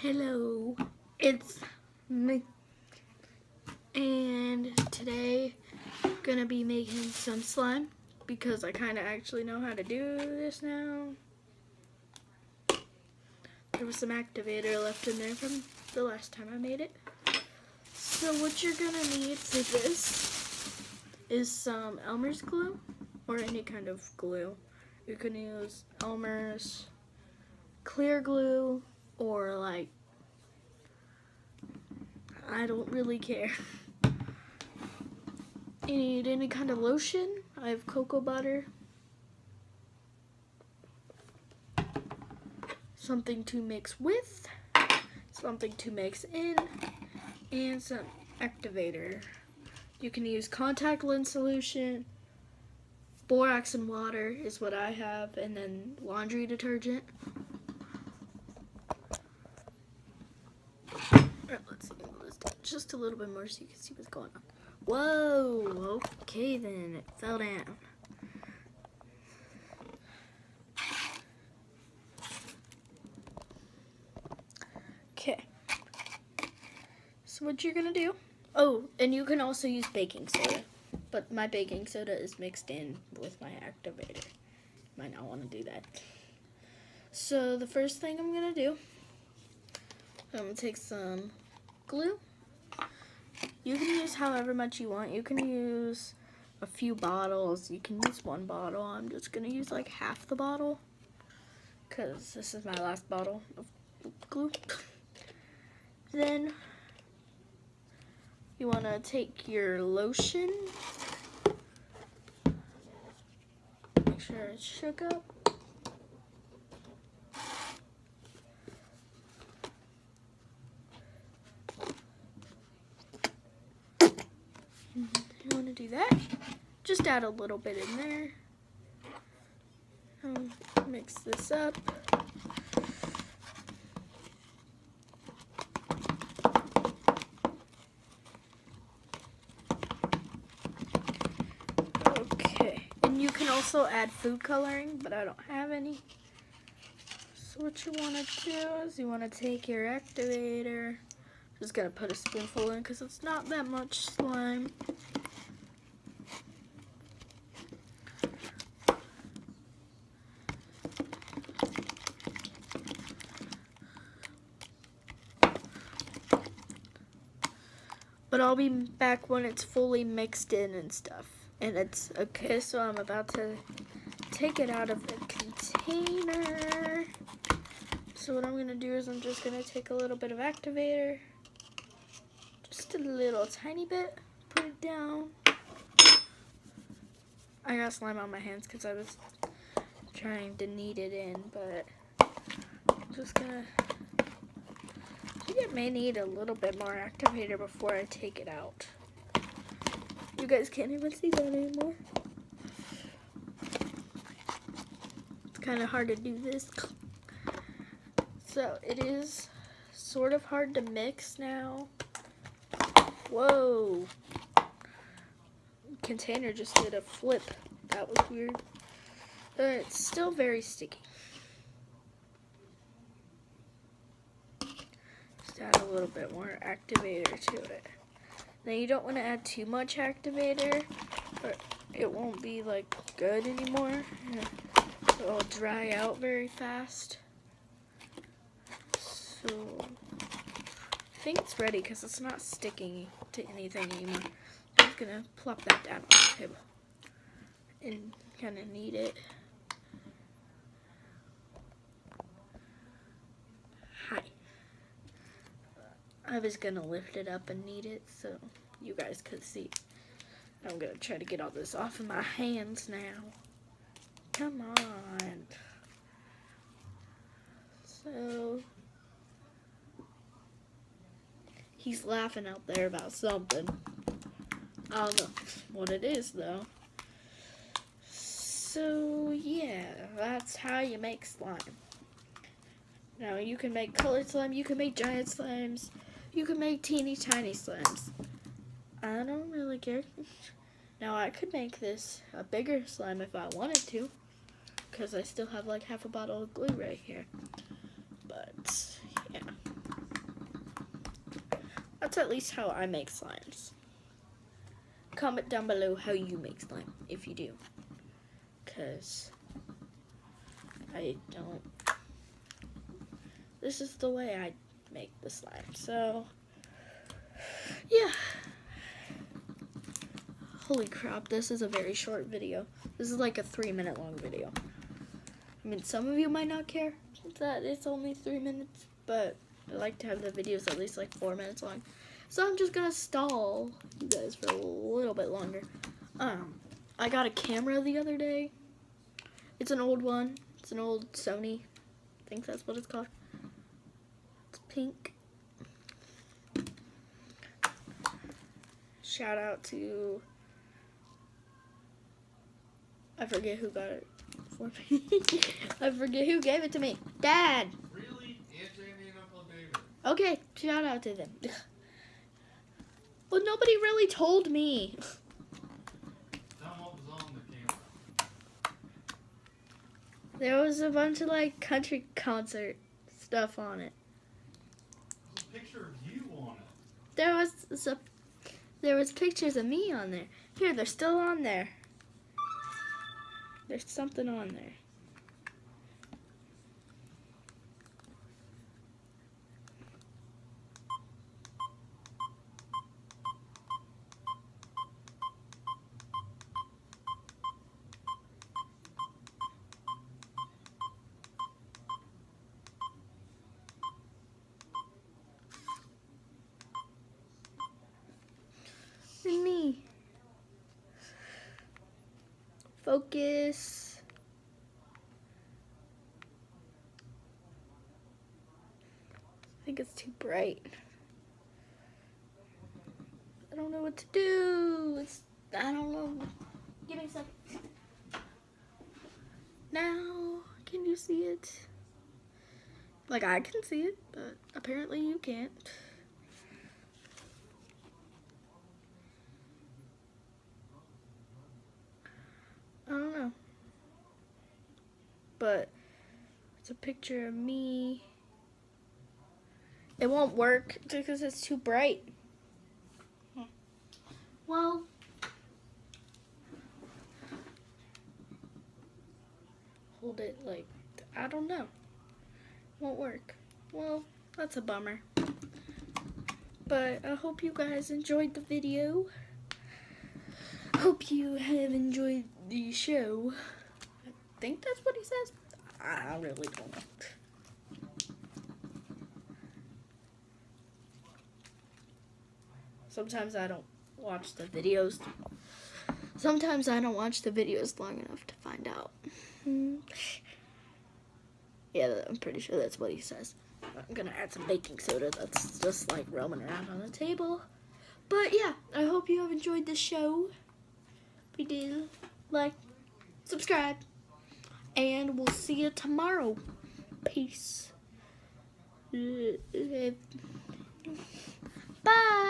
Hello, it's me, and today I'm gonna be making some slime because I kind of actually know how to do this now. There was some activator left in there from the last time I made it. So what you're gonna need for this is some Elmer's glue or any kind of glue. You can use Elmer's clear glue or like, I don't really care. You need any kind of lotion. I have cocoa butter. Something to mix with, something to mix in, and some activator. You can use contact lens solution, borax and water is what I have, and then laundry detergent. Alright, let's do just a little bit more so you can see what's going on. Whoa, okay then, it fell down. Okay, so what you're gonna do, and you can also use baking soda, but my baking soda is mixed in with my activator. Might not want to do that. So the first thing I'm gonna do, I'm gonna take some glue. You can use however much you want. You can use a few bottles. You can use one bottle. I'm just gonna use like half the bottle because this is my last bottle of glue. Then you want to take your lotion, make sure it's shook up. You want to do that, just add a little bit in there. Mix this up. You can also add food coloring, but I don't have any. So what you want to do is you want to take your activator. Just gonna put a spoonful in because it's not that much slime. But I'll be back when it's fully mixed in and stuff. And it's okay, so I'm about to take it out of the container. So what I'm gonna do is I'm just gonna take a little bit of activator, just a little tiny bit, put it down. I got slime on my hands because I was trying to knead it in, but I'm just gonna, I think it may need a little bit more activator before I take it out. You guys can't even see that anymore. It's kind of hard to do this. So it is sort of hard to mix now. Whoa. Container just did a flip. That was weird. But it's still very sticky. Just add a little bit more activator to it. Now you don't want to add too much activator or it won't be like good anymore. It'll dry out very fast. So I think it's ready because it's not sticking to anything anymore. I'm just gonna plop that down on the table and kind of knead it. Hi. I was gonna lift it up and knead it so you guys could see. I'm gonna try to get all this off of my hands now. Come on. So he's laughing out there about something. I don't know what it is though. So yeah, that's how you make slime. Now you can make colored slime, you can make giant slimes, you can make teeny tiny slimes. I don't really care. Now I could make this a bigger slime if I wanted to, because I still have like half a bottle of glue right here. But yeah. That's at least how I make slimes. Comment down below how you make slime, if you do. Because I don't. This is the way I make the slime. So, yeah. Holy crap, this is a very short video. This is like a 3-minute long video. I mean, some of you might not care that it's only 3 minutes, but I like to have the videos at least like 4 minutes long. So I'm just gonna stall you guys for a little bit longer. I got a camera the other day. It's an old one. It's an old Sony. I think that's what it's called. It's pink. Shout out to, I forget who got it for me. I forget who gave it to me. Dad. Really? David. Okay, shout out to them. Well, nobody really told me. Tell them what was on the camera. There was a bunch of like country concert stuff on it. There's a picture of you on it. There was pictures of me on there. Here, they're still on there. There's something on there. Me. Focus. I think it's too bright. I don't know what to do. I don't know. Give me a second. Now, can you see it? Like, I can see it, but apparently you can't. I don't know. But it's a picture of me. It won't work because it's too bright. Well, hold it like, I don't know. Won't work. Well, that's a bummer. But I hope you guys enjoyed the video. Hope you have enjoyed the show. I think that's what he says. I really don't know. Sometimes I don't watch the videos. Sometimes I don't watch the videos long enough to find out. Yeah, I'm pretty sure that's what he says. I'm gonna add some baking soda that's just like roaming around on the table. But yeah, I hope you have enjoyed the show. If you did, like, subscribe, and we'll see you tomorrow. Peace. Bye.